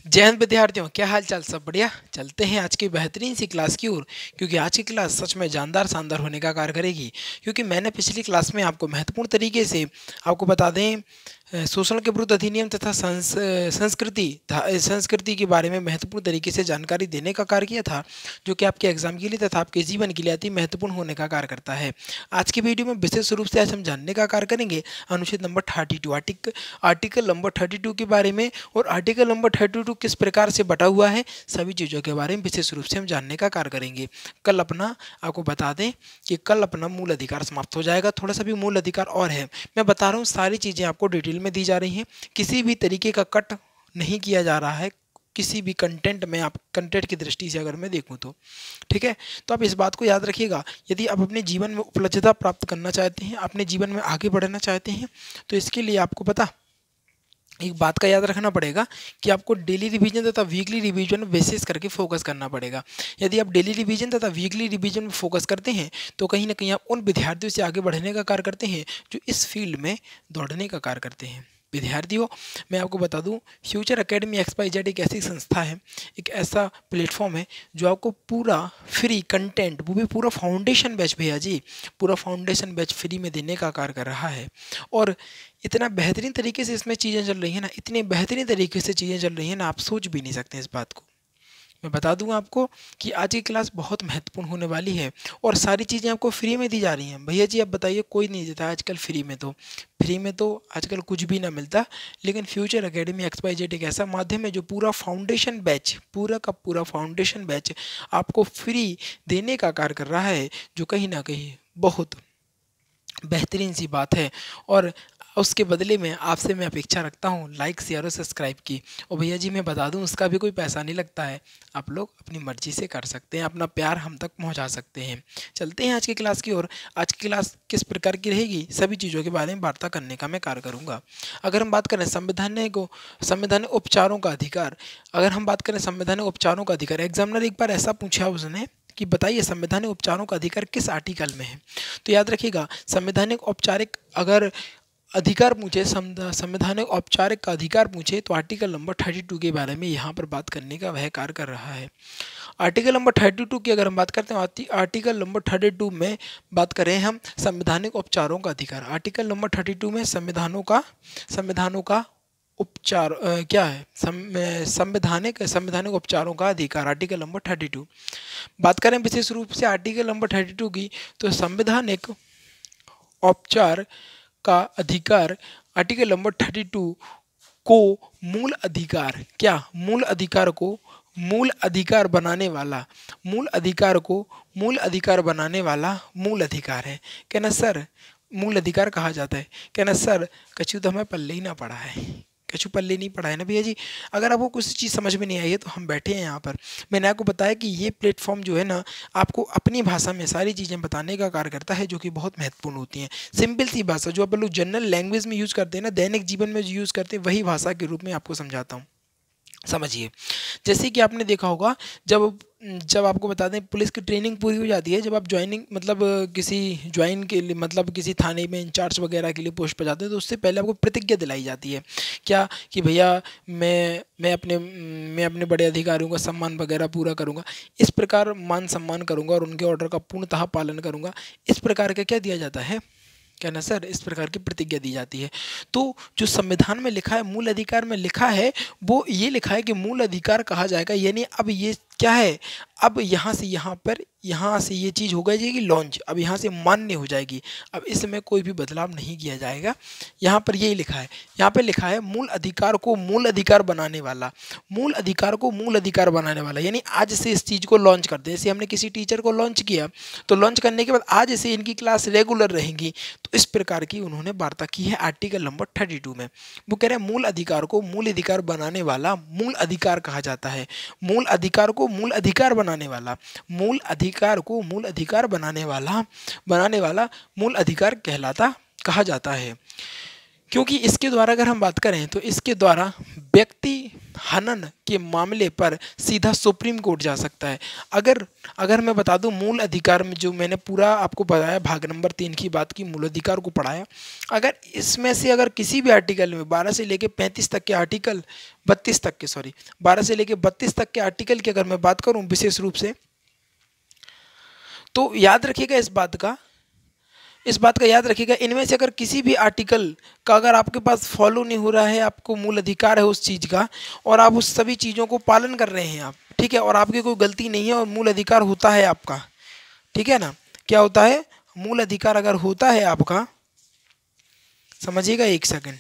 जय हिंद विद्यार्थियों, क्या हाल चाल? सब बढ़िया। चलते हैं आज की बेहतरीन सी क्लास की ओर, क्योंकि आज की क्लास सच में जानदार शानदार होने का कार्य करेगी। क्योंकि मैंने पिछली क्लास में आपको महत्वपूर्ण तरीके से आपको बता दें शोषण के विरुद्ध अधिनियम तथा संस्कृति के बारे में महत्वपूर्ण तरीके से जानकारी देने का कार्य किया था, जो कि आपके एग्जाम के लिए तथा आपके जीवन के लिए अति महत्वपूर्ण होने का कार्य करता है। आज की वीडियो में विशेष रूप से आज हम जानने का कार्य करेंगे अनुच्छेद नंबर 32 आर्टिकल नंबर 32 के बारे में, और आर्टिकल नंबर 32 किस प्रकार से बटा हुआ है, सभी चीज़ों के बारे में विशेष रूप से हम जानने का कार्य करेंगे। कल अपना आपको बता दें कि कल अपना मूल अधिकार समाप्त हो जाएगा। थोड़ा सा भी मूल अधिकार और है, मैं बता रहा हूँ, सारी चीज़ें आपको डिटेल में दी जा रही हैं, किसी भी तरीके का कट नहीं किया जा रहा है किसी भी कंटेंट में। आप कंटेंट की दृष्टि से अगर मैं देखूं तो ठीक है। तो आप इस बात को याद रखिएगा, यदि आप अपने जीवन में उपलब्धता प्राप्त करना चाहते हैं, अपने जीवन में आगे बढ़ना चाहते हैं, तो इसके लिए आपको पता एक बात का याद रखना पड़ेगा कि आपको डेली रिवीजन तथा वीकली रिवीजन बेसिस करके फोकस करना पड़ेगा। यदि आप डेली रिवीजन तथा वीकली रिवीजन में फोकस करते हैं तो कहीं ना कहीं आप उन विद्यार्थियों से आगे बढ़ने का कार्य करते हैं जो इस फील्ड में दौड़ने का कार्य करते हैं। विद्यार्थियों, मैं आपको बता दूं, फ्यूचर एकेडमी XYZ एक ऐसी संस्था है, एक ऐसा प्लेटफॉर्म है जो आपको पूरा फ्री कंटेंट, वो भी पूरा फाउंडेशन बैच भैया जी, पूरा फाउंडेशन बैच फ्री में देने का कार्य कर रहा है। और इतना बेहतरीन तरीके से इसमें चीज़ें चल रही हैं ना, इतनी बेहतरीन तरीके से चीज़ें चल रही हैं ना, आप सोच भी नहीं सकते इस बात को। मैं बता दूंगा आपको कि आज की क्लास बहुत महत्वपूर्ण होने वाली है और सारी चीज़ें आपको फ्री में दी जा रही हैं। भैया जी आप बताइए, कोई नहीं देता आजकल फ्री में, तो फ्री में तो आजकल कुछ भी ना मिलता। लेकिन फ्यूचर एकेडमी XYZ एक ऐसा माध्यम है जो पूरा फाउंडेशन बैच, पूरा का पूरा फाउंडेशन बैच आपको फ्री देने का कार्य कर रहा है, जो कहीं ना कहीं बहुत बेहतरीन सी बात है। और उसके बदले में आपसे मैं अपेक्षा रखता हूँ लाइक शेयर और सब्सक्राइब की। और भैया जी मैं बता दूँ, उसका भी कोई पैसा नहीं लगता है, आप लोग अपनी मर्जी से कर सकते हैं, अपना प्यार हम तक पहुँचा सकते हैं। चलते हैं आज की क्लास की ओर। आज की क्लास किस प्रकार की रहेगी, सभी चीज़ों के बारे में वार्ता करने का मैं कार्य करूँगा। अगर हम बात करें संवैधानिक उपचारों का अधिकार, अगर हम बात करें संवैधानिक उपचारों का अधिकार, एग्जामिनर एक बार ऐसा पूछा उसने कि बताइए संवैधानिक उपचारों का अधिकार किस आर्टिकल में है। तो याद रखिएगा, संवैधानिक औपचारिक अगर अधिकार पूछे, संवैधानिक औपचारिक का अधिकार पूछे, तो आर्टिकल नंबर 32 के बारे में यहाँ पर बात करने का वह कार्य कर रहा है। आर्टिकल नंबर 32 की अगर हम बात करते हैं, आर्टिकल नंबर 32 में बात करें हम संवैधानिक उपचारों का अधिकार। आर्टिकल नंबर 32 में संविधानों का उपचार क्या है, संवैधानिक उपचारों का अधिकार, आर्टिकल नंबर 32। बात करें विशेष रूप से आर्टिकल नंबर 32 की, तो संवैधानिक औपचार का अधिकार, आर्टिकल नंबर 32 को मूल अधिकार, क्या मूल अधिकार को मूल अधिकार बनाने वाला, मूल अधिकार को मूल अधिकार बनाने वाला मूल अधिकार है। कहना सर मूल अधिकार कहा जाता है, कहना सर कछु तो हमें पल्ले ही ना पड़ा है, कछु पल्ले नहीं पड़ा है ना भैया जी। अगर आपको कुछ चीज़ समझ में नहीं आई है तो हम बैठे हैं यहाँ पर, मैंने आपको बताया कि ये प्लेटफॉर्म जो है ना, आपको अपनी भाषा में सारी चीज़ें बताने का कार्य करता है, जो कि बहुत महत्वपूर्ण होती हैं। सिंपल सी भाषा जो आप लोग जनरल लैंग्वेज में यूज़ करते हैं ना, दैनिक जीवन में यूज़ करते हैं, वही भाषा के रूप में आपको समझाता हूँ। समझिए, जैसे कि आपने देखा होगा, जब जब आपको बता दें पुलिस की ट्रेनिंग पूरी हो जाती है, जब आप ज्वाइनिंग मतलब किसी ज्वाइन के लिए, मतलब किसी थाने में इंचार्ज वगैरह के लिए पोस्ट पर जाते हैं, तो उससे पहले आपको प्रतिज्ञा दिलाई जाती है, क्या कि भैया मैं अपने बड़े अधिकारियों का सम्मान वगैरह पूरा करूँगा, इस प्रकार मान सम्मान करूँगा और उनके ऑर्डर का पूर्णतः पालन करूँगा, इस प्रकार का क्या दिया जाता है, क्या ना सर, इस प्रकार की प्रतिज्ञा दी जाती है। तो जो संविधान में लिखा है, मूल अधिकार में लिखा है, वो ये लिखा है कि मूल अधिकार कहा जाएगा, यानी अब ये क्या है, अब यहाँ से यहाँ पर, यहाँ से ये चीज़ हो जाएगी लॉन्च, अब यहाँ से मान्य हो जाएगी, अब इसमें कोई भी बदलाव नहीं किया जाएगा। यहाँ पर यही लिखा है, यहाँ पर लिखा है मूल अधिकार को मूल अधिकार बनाने वाला, मूल अधिकार को मूल अधिकार बनाने वाला, यानी आज से इस चीज़ को लॉन्च करते हैं। जैसे हमने किसी टीचर को लॉन्च किया, तो लॉन्च करने के बाद आज से इनकी क्लास रेगुलर रहेंगी, तो इस प्रकार की उन्होंने वार्ता की है आर्टिकल नंबर 32 में। वो कह रहे हैं मूल अधिकार को मूल अधिकार बनाने वाला मूल अधिकार कहा जाता है, मूल अधिकार को मूल अधिकार बनाने वाला, मूल अधिकार को मूल अधिकार बनाने वाला मूल अधिकार कहलाता कहा जाता है। क्योंकि इसके द्वारा अगर हम बात करें तो इसके द्वारा व्यक्ति हनन के मामले पर सीधा सुप्रीम कोर्ट जा सकता है। अगर अगर मैं बता दूं मूल अधिकार में, जो मैंने पूरा आपको बताया भाग नंबर 3 की बात की, मूल अधिकार को पढ़ाया, अगर इसमें से अगर किसी भी आर्टिकल में 12 से लेके 35 तक के आर्टिकल, 32 तक के, सॉरी 12 से लेके 32 तक के आर्टिकल की अगर मैं बात करूं विशेष रूप से, तो याद रखिएगा इस बात का याद रखिएगा, इनमें से अगर किसी भी आर्टिकल का अगर आपके पास फॉलो नहीं हो रहा है, आपको मूल अधिकार है उस चीज़ का, और आप उस सभी चीज़ों को पालन कर रहे हैं आप, ठीक है, और आपकी कोई गलती नहीं है और मूल अधिकार होता है आपका, ठीक है ना, क्या होता है, मूल अधिकार अगर होता है आपका, समझिएगा एक सेकंड,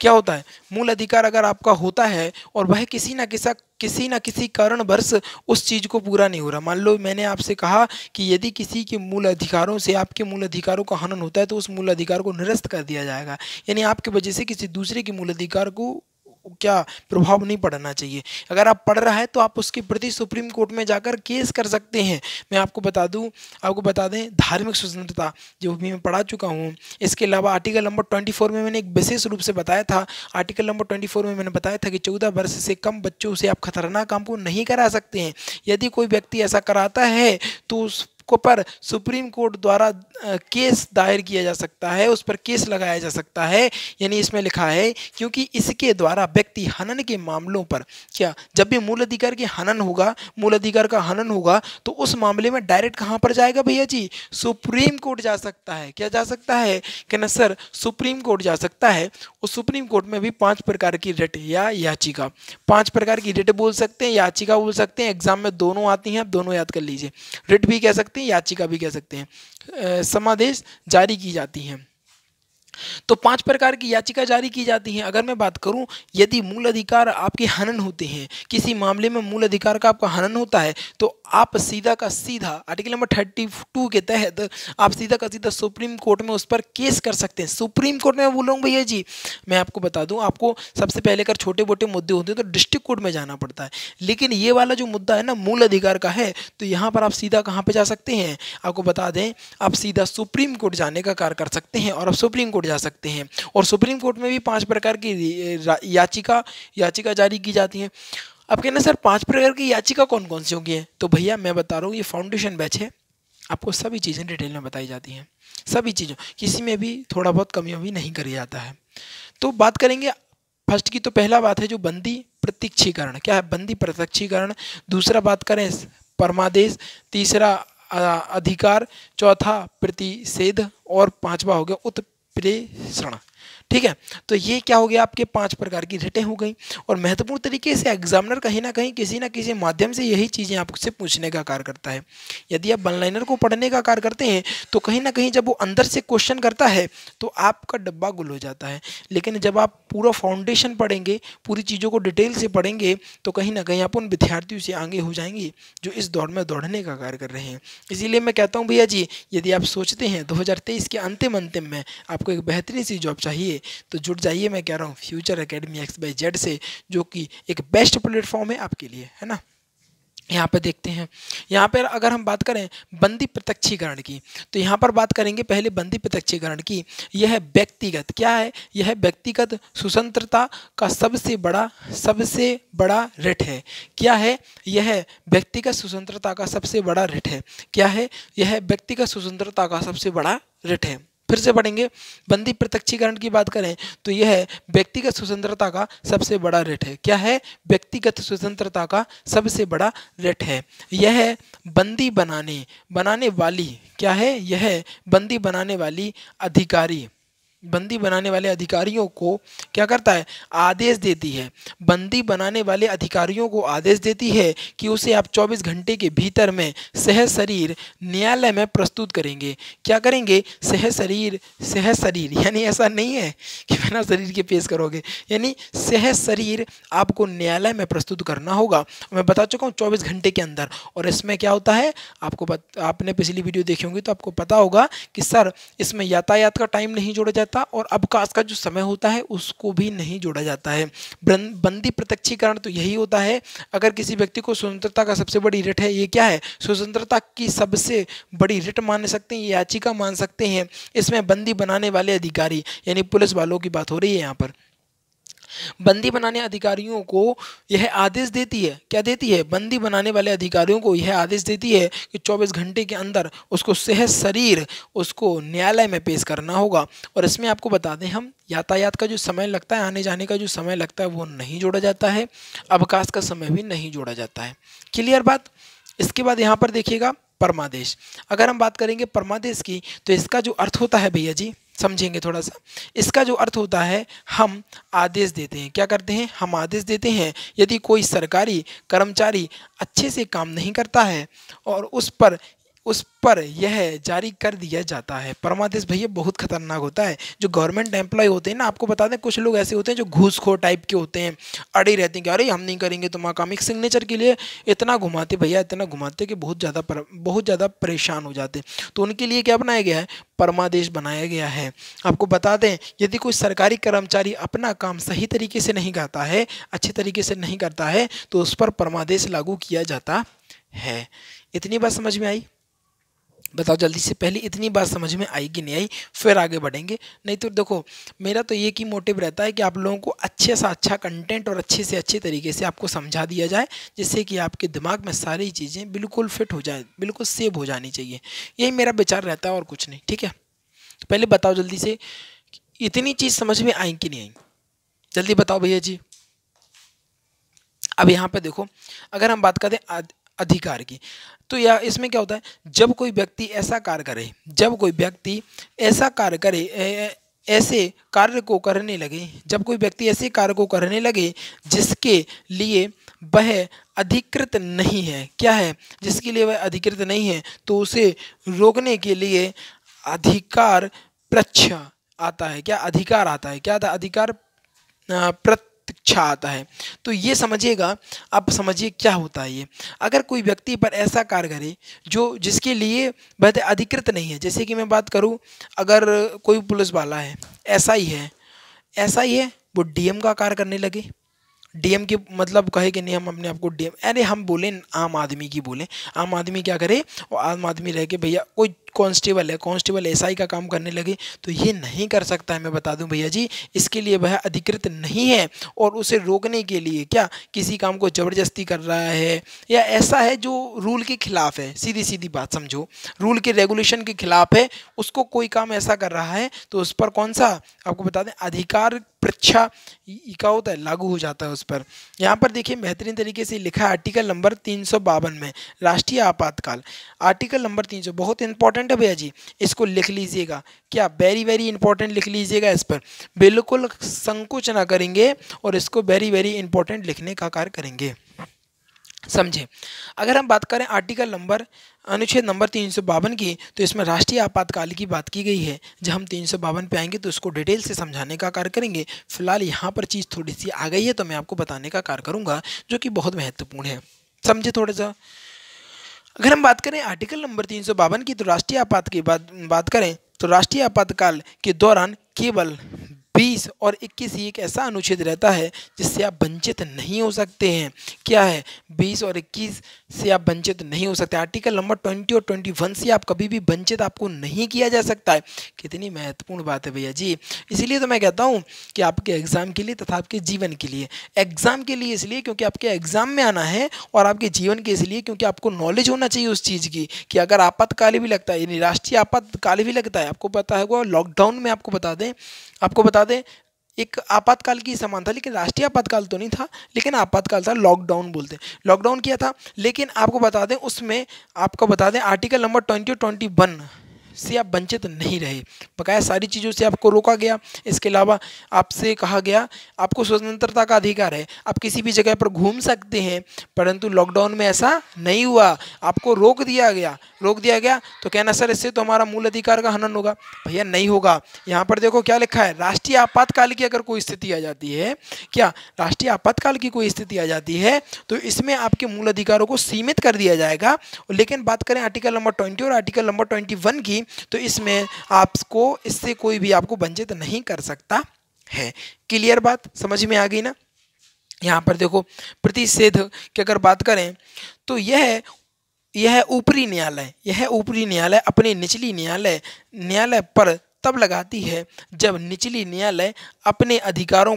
क्या होता है, मूल अधिकार अगर आपका होता है और वह किसी ना किसी कारणवश उस चीज़ को पूरा नहीं हो रहा, मान लो मैंने आपसे कहा कि यदि किसी के मूल अधिकारों से आपके मूल अधिकारों का हनन होता है तो उस मूल अधिकार को निरस्त कर दिया जाएगा, यानी आपकी वजह से किसी दूसरे के मूल अधिकार को क्या प्रभाव नहीं पड़ना चाहिए। अगर आप पढ़ रहा है तो आप उसके प्रति सुप्रीम कोर्ट में जाकर केस कर सकते हैं। मैं आपको बता दें धार्मिक स्वतंत्रता जो भी मैं पढ़ा चुका हूँ। इसके अलावा आर्टिकल नंबर 24 में मैंने एक विशेष रूप से बताया था, आर्टिकल नंबर 24 में मैंने बताया था कि 14 वर्ष से कम बच्चों से आप खतरनाक काम को नहीं करा सकते हैं। यदि कोई व्यक्ति ऐसा कराता है तो उस को पर सुप्रीम कोर्ट द्वारा केस दायर किया जा सकता है, उस पर केस लगाया जा सकता है। यानी इसमें लिखा है क्योंकि इसके द्वारा व्यक्ति हनन के मामलों पर, क्या जब भी मूल अधिकार की हनन होगा, मूल अधिकार का हनन होगा तो उस मामले में डायरेक्ट कहाँ पर जाएगा भैया जी, सुप्रीम कोर्ट जा सकता है। क्या जा सकता है कि ना सर, सुप्रीम कोर्ट जा सकता है। उस सुप्रीम कोर्ट में भी 5 प्रकार की रिट या याचिका, 5 प्रकार की रिट बोल सकते हैं, याचिका बोल सकते हैं, एग्जाम में दोनों आती हैं, आप दोनों याद कर लीजिए। रिट भी कह सकते हैं, याचिका भी कह सकते हैं, समादेश जारी की जाती हैं। तो 5 प्रकार की याचिका जारी की जाती हैं। अगर मैं बात करूं, यदि मूल अधिकार आपके हनन होते हैं, किसी मामले में मूल अधिकार का आपका हनन होता है, तो आप सीधा का सीधा आर्टिकल नंबर 32 के तहत आप सीधा का सीधा सुप्रीम कोर्ट में उस पर केस कर सकते हैं। सुप्रीम कोर्ट में बोल रहा हूँ भैया जी, मैं आपको बता दूं, आपको सबसे पहले अगर छोटे मोटे मुद्दे होते हैं तो डिस्ट्रिक्ट कोर्ट में जाना पड़ता है, लेकिन ये वाला जो मुद्दा है ना मूल अधिकार का है, तो यहाँ पर आप सीधा कहाँ पर जा सकते हैं, आपको बता दें, आप सीधा सुप्रीम कोर्ट जाने का कार्य कर सकते हैं और आप सुप्रीम कोर्ट जा सकते हैं। और सुप्रीम कोर्ट में भी 5 प्रकार की याचिका जारी की जाती है। अब कहना सर 5 प्रकार की याचिका कौन कौन सी होंगी है, तो भैया मैं बता रहा हूँ, ये फाउंडेशन बैच है, आपको सभी चीज़ें डिटेल में बताई जाती हैं, सभी चीज़ों, किसी में भी थोड़ा बहुत कमियां भी नहीं करी जाता है। तो बात करेंगे फर्स्ट की, तो पहला बात है जो बंदी प्रत्यक्षीकरण, क्या है बंदी प्रत्यक्षीकरण, दूसरा बात करें परमादेश, तीसरा अधिकार, चौथा प्रतिषेध और 5वां हो गया उत्प्रेषण। ठीक है, तो ये क्या हो गया, आपके 5 प्रकार की रिटें हो गई। और महत्वपूर्ण तरीके से एग्जामिनर कहीं ना कहीं किसी ना किसी माध्यम से यही चीज़ें आपसे पूछने का कार्य करता है। यदि आप वन लाइनर को पढ़ने का कार्य करते हैं तो कहीं ना कहीं जब वो अंदर से क्वेश्चन करता है तो आपका डब्बा गुल हो जाता है, लेकिन जब आप पूरा फाउंडेशन पढ़ेंगे, पूरी चीज़ों को डिटेल से पढ़ेंगे, तो कहीं ना कहीं आप उन विद्यार्थियों से आगे हो जाएंगे जो इस दौर में दौड़ने का कार्य कर रहे हैं। इसीलिए मैं कहता हूँ भैया जी, यदि आप सोचते हैं 2023 के अंतिम में आपको एक बेहतरीन सी जॉब चाहिए तो जुड़ जाइए, मैं कह रहा हूँ फ्यूचर एकेडमी XYZ से, जो कि एक बेस्ट प्लेटफॉर्म है आपके लिए, है ना। यहाँ पे देखते हैं, यहाँ पर अगर हम बात करें बंदी प्रत्यक्षीकरण की, तो यहाँ पर बात करेंगे पहले बंदी प्रत्यक्षीकरण की। यह व्यक्तिगत, क्या है, यह व्यक्तिगत स्वतंत्रता का सबसे बड़ा रिट है। क्या है, यह व्यक्तिगत स्वतंत्रता का सबसे बड़ा रिट है। क्या है, यह व्यक्तिगत स्वतंत्रता का सबसे बड़ा रिट है। फिर से पढ़ेंगे, बंदी प्रत्यक्षीकरण की बात करें तो यह व्यक्तिगत स्वतंत्रता का सबसे बड़ा रिट है। क्या है, व्यक्तिगत स्वतंत्रता का सबसे बड़ा रिट है। यह बंदी बनाने वाली, क्या है, यह बंदी बनाने वाली अधिकारी, बंदी बनाने वाले अधिकारियों को क्या करता है, आदेश देती है। बंदी बनाने वाले अधिकारियों को आदेश देती है कि उसे आप 24 घंटे के भीतर में सहशरीर न्यायालय में प्रस्तुत करेंगे। क्या करेंगे, सहशरीर, यानी ऐसा नहीं है कि बिना शरीर के पेश करोगे, यानी सहशरीर आपको न्यायालय में प्रस्तुत करना होगा। मैं बता चुका हूँ 24 घंटे के अंदर। और इसमें क्या होता है, आपने पिछली वीडियो देखी होंगी तो आपको पता होगा कि सर इसमें यातायात का टाइम नहीं जोड़ा जाता रहता और अवकाश का जो समय होता है उसको भी नहीं जोड़ा जाता है। बंदी प्रत्यक्षीकरण तो यही होता है, अगर किसी व्यक्ति को स्वतंत्रता का सबसे बड़ी रिट है, ये क्या है, स्वतंत्रता की सबसे बड़ी रिट मान सकते हैं, याचिका मान सकते हैं। इसमें बंदी बनाने वाले अधिकारी यानी पुलिस वालों की बात हो रही है यहाँ पर। बंदी बनाने अधिकारियों को यह आदेश देती है, क्या देती है, बंदी बनाने वाले अधिकारियों को यह आदेश देती है कि 24 घंटे के अंदर उसको सहज शरीर उसको न्यायालय में पेश करना होगा। और इसमें आपको बता दें हम, यातायात का जो समय लगता है, आने जाने का जो समय लगता है वो नहीं जोड़ा जाता है, अवकाश का समय भी नहीं जोड़ा जाता है। क्लियर बात। इसके बाद यहाँ पर देखिएगा परमादेश। अगर हम बात करेंगे परमादेश की तो इसका जो अर्थ होता है भैया जी, समझेंगे थोड़ा सा। इसका जो अर्थ होता है, हम आदेश देते हैं। क्या करते हैं, हम आदेश देते हैं। यदि कोई सरकारी कर्मचारी अच्छे से काम नहीं करता है और उस पर यह जारी कर दिया जाता है। परमादेश भैया बहुत खतरनाक होता है। जो गवर्नमेंट एम्प्लॉय होते हैं ना, आपको बता दें कुछ लोग ऐसे होते हैं जो घूसखोर टाइप के होते हैं, अड़े रहते हैं कि अरे हम नहीं करेंगे तुम्हारा काम। एक सिग्नेचर के लिए इतना घुमाते भैया, इतना घुमाते कि बहुत ज़्यादा परेशान हो जाते। तो उनके लिए क्या बनाया गया है, परमादेश बनाया गया है। आपको बता दें, यदि कोई सरकारी कर्मचारी अपना काम सही तरीके से नहीं करता है, अच्छे तरीके से नहीं करता है, तो उस पर परमादेश लागू किया जाता है। इतनी बात समझ में आई? बताओ जल्दी से, पहले इतनी बात समझ में आई कि नहीं आई, फिर आगे बढ़ेंगे। नहीं तो देखो, मेरा तो एक ही मोटिव रहता है कि आप लोगों को अच्छे से अच्छा कंटेंट और अच्छे से अच्छे तरीके से आपको समझा दिया जाए, जिससे कि आपके दिमाग में सारी चीज़ें बिल्कुल फिट हो जाए, बिल्कुल सेव हो जानी चाहिए। यही मेरा विचार रहता है और कुछ नहीं। ठीक है, तो पहले बताओ जल्दी से, इतनी चीज़ समझ में आई कि नहीं आई, जल्दी बताओ भैया जी। अब यहाँ पर देखो, अगर हम बात करें अधिकार की, तो या इसमें क्या होता है, जब कोई व्यक्ति ऐसा कार्य करे, जब कोई व्यक्ति ऐसा कार्य करे, ऐसे कार्य को करने लगे, जब कोई व्यक्ति ऐसे कार्य को करने लगे जिसके लिए वह अधिकृत नहीं है, क्या है, जिसके लिए वह अधिकृत नहीं है, तो उसे रोकने के लिए अधिकार पक्ष आता है। क्या अधिकार आता है, क्या आता है, अधिकार प्रतीक्षा आता है। तो ये समझिएगा, आप समझिए क्या होता है ये। अगर कोई व्यक्ति पर ऐसा कार्य करे जो जिसके लिए वह अधिकृत नहीं है, जैसे कि मैं बात करूं, अगर कोई पुलिस वाला है, एसआई है, वो डीएम का कार्य करने लगे, डीएम की मतलब कहे कि नहीं हम अपने आप को डीएम, अरे हम बोले आम आदमी की बोले, आम आदमी क्या करे, और आम आदमी रह के भैया कोई कांस्टेबल है, कांस्टेबल एसआई का काम करने लगे, तो ये नहीं कर सकता है। मैं बता दूं भैया जी, इसके लिए वह अधिकृत नहीं है, और उसे रोकने के लिए क्या, किसी काम को ज़बरदस्ती कर रहा है या ऐसा है जो रूल के खिलाफ है, सीधी सीधी बात समझो, रूल के रेगुलेशन के खिलाफ है, उसको कोई काम ऐसा कर रहा है, तो उस पर कौन सा, आपको बता दें, अधिकार परीक्षा का होता है, लागू हो जाता है उस पर। यहाँ पर देखिए बेहतरीन तरीके से लिखा है आर्टिकल नंबर 352 में, राष्ट्रीय आपातकाल। आर्टिकल नंबर 300 बहुत इंपॉर्टेंट है भैया जी, इसको लिख लीजिएगा, क्या वेरी वेरी इंपॉर्टेंट लिख लीजिएगा, इस पर बिल्कुल संकोच ना करेंगे और इसको वेरी वेरी इंपॉर्टेंट लिखने का कार्य करेंगे, समझे। अगर हम बात करें आर्टिकल नंबर अनुच्छेद नंबर 352 की, तो इसमें राष्ट्रीय आपातकाल की बात की गई है। जब हम 352 पे आएंगे तो इसको डिटेल से समझाने का कार्य करेंगे। फिलहाल यहाँ पर चीज़ थोड़ी सी आ गई है तो मैं आपको बताने का कार्य करूँगा, जो कि बहुत महत्वपूर्ण है, समझे थोड़ा सा। अगर हम बात करें आर्टिकल नंबर 352 की, तो राष्ट्रीय आपात की बात करें तो राष्ट्रीय आपातकाल के दौरान केवल 20 और 21 ही एक ऐसा अनुच्छेद रहता है जिससे आप वंचित नहीं हो सकते हैं। क्या है, 20 और 21 से आप वंचित नहीं हो सकते। आर्टिकल नंबर 20 और 21 से आप कभी भी वंचित आपको नहीं किया जा सकता है। कितनी महत्वपूर्ण बात है भैया जी। इसीलिए तो मैं कहता हूँ कि आपके एग्जाम के लिए तथा आपके जीवन के लिए, एग्जाम के लिए इसलिए क्योंकि आपके एग्जाम में आना है, और आपके जीवन के इसलिए क्योंकि आपको नॉलेज होना चाहिए उस चीज़ की कि अगर आपातकाल भी लगता है, यानी राष्ट्रीय आपातकाल भी लगता है, आपको पता है लॉकडाउन में, आपको बता दें एक आपातकाल की समान था, लेकिन राष्ट्रीय आपातकाल तो नहीं था, लेकिन आपातकाल था, लॉकडाउन बोलते हैं, लॉकडाउन किया था। लेकिन आपको बता दें उसमें, आपको बता दें आर्टिकल नंबर 20 और 21 से आप वंचित नहीं रहे, बकाया सारी चीज़ों से आपको रोका गया। इसके अलावा आपसे कहा गया आपको स्वतंत्रता का अधिकार है, आप किसी भी जगह पर घूम सकते हैं, परंतु लॉकडाउन में ऐसा नहीं हुआ, आपको रोक दिया गया। तो कहना सर इससे तो हमारा मूल अधिकार का हनन होगा, भैया नहीं होगा। यहाँ पर देखो क्या लिखा है, राष्ट्रीय आपातकाल की अगर कोई स्थिति आ जाती है, क्या राष्ट्रीय आपातकाल की कोई स्थिति आ जाती है, तो इसमें आपके मूल अधिकारों को सीमित कर दिया जाएगा। लेकिन बात करें आर्टिकल नंबर 20 और आर्टिकल नंबर 21 की, तो इसमें आपको इससे कोई भी आपको वंचित नहीं कर सकता है। क्लियर बात समझ में आ गई ना। यहाँ पर देखो प्रतिषेध की अगर बात करें तो यह ऊपरी न्यायालय अपने निचली न्यायालय पर तब लगाती है जब निचली न्यायालय अपने अधिकारों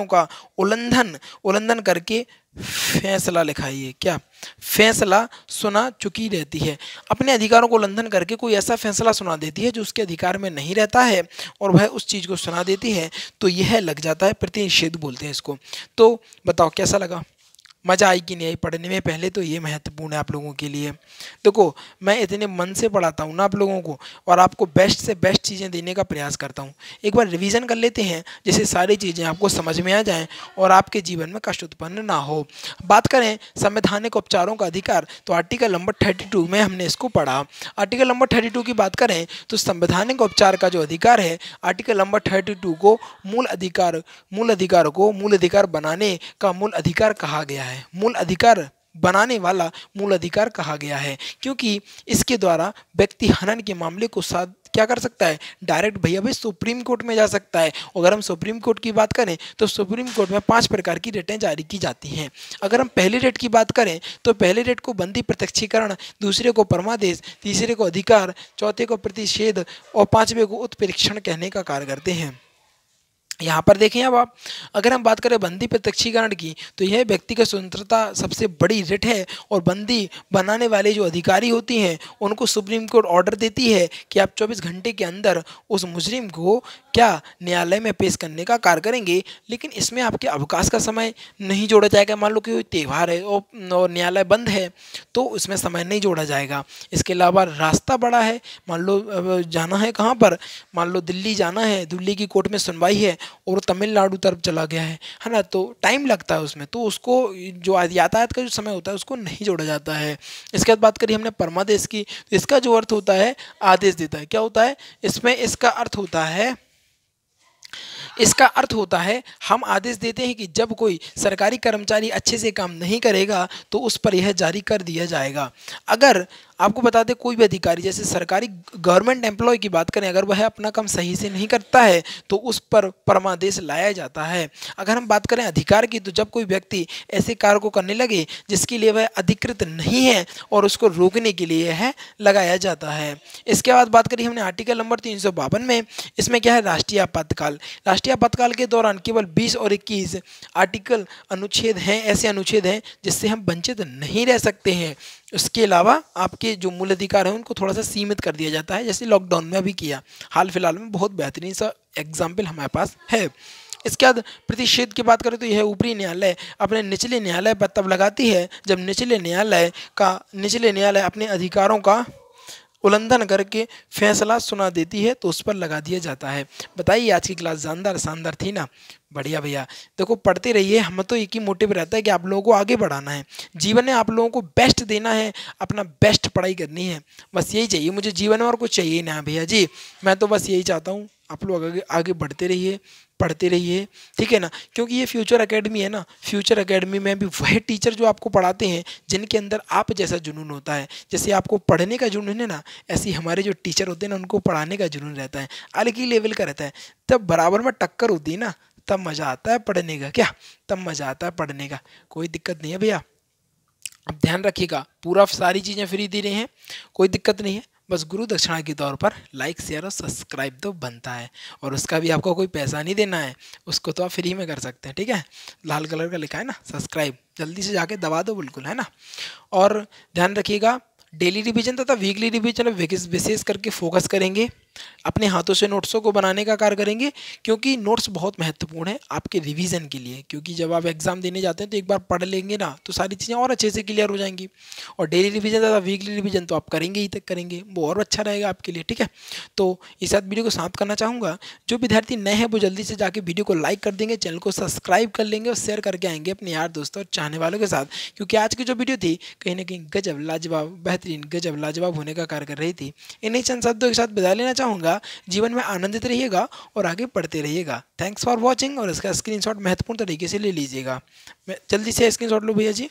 का उल्लंघन करके फैसला लिखाइए क्या फैसला सुना चुकी रहती है। अपने अधिकारों को उल्लंघन करके कोई ऐसा फैसला सुना देती है जो उसके अधिकार में नहीं रहता है और वह उस चीज़ को सुना देती है, तो यह लग जाता है प्रतिषेध बोलते हैं इसको। तो बताओ कैसा लगा, मज़ा आई कि नहीं आई पढ़ने में। पहले तो ये महत्वपूर्ण है आप लोगों के लिए। देखो मैं इतने मन से पढ़ाता हूँ ना आप लोगों को, और आपको बेस्ट से बेस्ट चीज़ें देने का प्रयास करता हूँ। एक बार रिवीजन कर लेते हैं जिससे सारी चीज़ें आपको समझ में आ जाएं और आपके जीवन में कष्ट उत्पन्न ना हो। बात करें संवैधानिक उपचारों का अधिकार, तो आर्टिकल नंबर 32 में हमने इसको पढ़ा। आर्टिकल नंबर 32 की बात करें तो संवैधानिक उपचार का जो अधिकार है, आर्टिकल नंबर 32 को मूल अधिकार बनाने का मूल अधिकार कहा गया है। मूल अधिकार बनाने वाला मूल अधिकार कहा गया है, क्योंकि इसके द्वारा व्यक्ति हनन के मामले को साथ क्या कर सकता है, डायरेक्ट भैया भाई सुप्रीम कोर्ट में जा सकता है। अगर हम सुप्रीम कोर्ट की बात करें तो सुप्रीम कोर्ट में 5 प्रकार की रेटें जारी की जाती हैं। अगर हम पहली रेट की बात करें तो पहले रेट को बंदी प्रत्यक्षीकरण, दूसरे को परमादेश, तीसरे को अधिकार, चौथे को प्रतिषेध और पांचवें को उत्प्रेक्षण कहने का कार्य करते हैं। यहाँ पर देखें अब आप, अगर हम बात करें बंदी प्रत्यक्षीकरण की, तो यह व्यक्तिगत स्वतंत्रता सबसे बड़ी रिट है और बंदी बनाने वाले जो अधिकारी होती हैं उनको सुप्रीम कोर्ट ऑर्डर देती है कि आप 24 घंटे के अंदर उस मुजरिम को क्या न्यायालय में पेश करने का कार्य करेंगे। लेकिन इसमें आपके अवकाश का समय नहीं जोड़ा जाएगा। मान लो कि त्यौहार है और न्यायालय बंद है तो उसमें समय नहीं जोड़ा जाएगा। इसके अलावा रास्ता बड़ा है, मान लो जाना है कहाँ पर, मान लो दिल्ली जाना है, दिल्ली की कोर्ट में सुनवाई है और तमिलनाडु तरफ चला गया है ना, तो टाइम लगता है उसमें, तो उसको जो यातायात का जो समय होता है उसको नहीं जोड़ा जाता है। इसके बाद बात करी हमने परमादेश की, तो इसका जो अर्थ होता है आदेश देता है। क्या होता है इसमें, इसका अर्थ होता है हम आदेश देते हैं कि जब कोई सरकारी कर्मचारी अच्छे से काम नहीं करेगा तो उस पर यह जारी कर दिया जाएगा। अगर आपको बता दें कोई भी अधिकारी, जैसे सरकारी गवर्नमेंट एम्प्लॉय की बात करें, अगर वह अपना काम सही से नहीं करता है तो उस पर परमादेश लाया जाता है। अगर हम बात करें अधिकार की, तो जब कोई व्यक्ति ऐसे कार्य को करने लगे जिसके लिए वह अधिकृत नहीं है और उसको रोकने के लिए यह लगाया जाता है। इसके बाद बात करी हमने आर्टिकल नंबर 352 में, इसमें क्या है राष्ट्रीय आपातकाल। राष्ट्रीय आपातकाल के दौरान केवल 20 और 21 आर्टिकल अनुच्छेद हैं, ऐसे अनुच्छेद हैं जिससे हम वंचित नहीं रह सकते हैं। इसके अलावा आपके जो मूल अधिकार हैं उनको थोड़ा सा सीमित कर दिया जाता है, जैसे लॉकडाउन में अभी किया, हाल फिलहाल में बहुत बेहतरीन सा एग्जाम्पल हमारे पास है। इसके बाद प्रतिषेध की बात करें तो यह ऊपरी न्यायालय अपने निचले न्यायालय पर तब लगाती है जब निचले न्यायालय अपने अधिकारों का उल्लंघन करके फैसला सुना देती है तो उस पर लगा दिया जाता है। बताइए आज की क्लास शानदार थी ना। बढ़िया भैया, देखो पढ़ते रहिए, हम तो एक ही मोटिव रहता है कि आप लोगों को आगे बढ़ाना है, जीवन में आप लोगों को बेस्ट देना है, अपना बेस्ट पढ़ाई करनी है, बस यही चाहिए मुझे जीवन में, और कुछ चाहिए ना भैया जी। मैं तो बस यही चाहता हूँ आप लोग आगे बढ़ते रहिए, पढ़ते रहिए, ठीक है ना। क्योंकि ये फ्यूचर एकेडमी है ना, फ्यूचर एकेडमी में भी वही टीचर जो आपको पढ़ाते हैं जिनके अंदर आप जैसा जुनून होता है। जैसे आपको पढ़ने का जुनून है ना, ऐसे हमारे जो टीचर होते हैं ना उनको पढ़ाने का जुनून रहता है, अलग ही लेवल का रहता है। तब बराबर में टक्कर होती है ना, तब मज़ा आता है पढ़ने का। क्या तब मज़ा आता है पढ़ने का, कोई दिक्कत नहीं है भैया। अब ध्यान रखिएगा, पूरा सारी चीज़ें फ्री दे रहे हैं, कोई दिक्कत नहीं है, बस गुरु दक्षिणा के तौर पर लाइक शेयर और सब्सक्राइब तो बनता है, और उसका भी आपको कोई पैसा नहीं देना है, उसको तो आप फ्री में कर सकते हैं, ठीक है। लाल कलर का लिखा है ना सब्सक्राइब, जल्दी से जाके दबा दो बिल्कुल, है ना। और ध्यान रखिएगा डेली रिवीजन तथा वीकली रिवीजन विशेष करके फोकस करेंगे, अपने हाथों से नोट्सों को बनाने का कार्य करेंगे, क्योंकि नोट्स बहुत महत्वपूर्ण है आपके रिवीजन के लिए। क्योंकि जब आप एग्जाम देने जाते हैं तो एक बार पढ़ लेंगे ना तो सारी चीज़ें और अच्छे से क्लियर हो जाएंगी। और डेली रिवीजन तथा वीकली रिवीजन तो आप करेंगे ही तक करेंगे, वो और अच्छा रहेगा आपके लिए, ठीक है। तो इस साथ वीडियो को समाप्त करना चाहूँगा। जो विद्यार्थी नए हैं वो जल्दी से जाके वीडियो को लाइक कर देंगे, चैनल को सब्सक्राइब कर लेंगे और शेयर करके आएंगे अपने यार दोस्तों और चाहने वालों के साथ, क्योंकि आज की जो वीडियो थी कहीं ना कहीं गजब लाजवाब, बेहतरीन गजब लाजवाब होने का कार्य कर रही थी। इन्हीं चंद शब्दों के साथ विदा लेना चाहूँगा। जीवन में आनंदित रहिएगा और आगे पढ़ते रहिएगा। थैंक्स फॉर वॉचिंग, और इसका स्क्रीनशॉट महत्वपूर्ण तरीके से ले लीजिएगा। जल्दी से स्क्रीनशॉट लो भैया जी।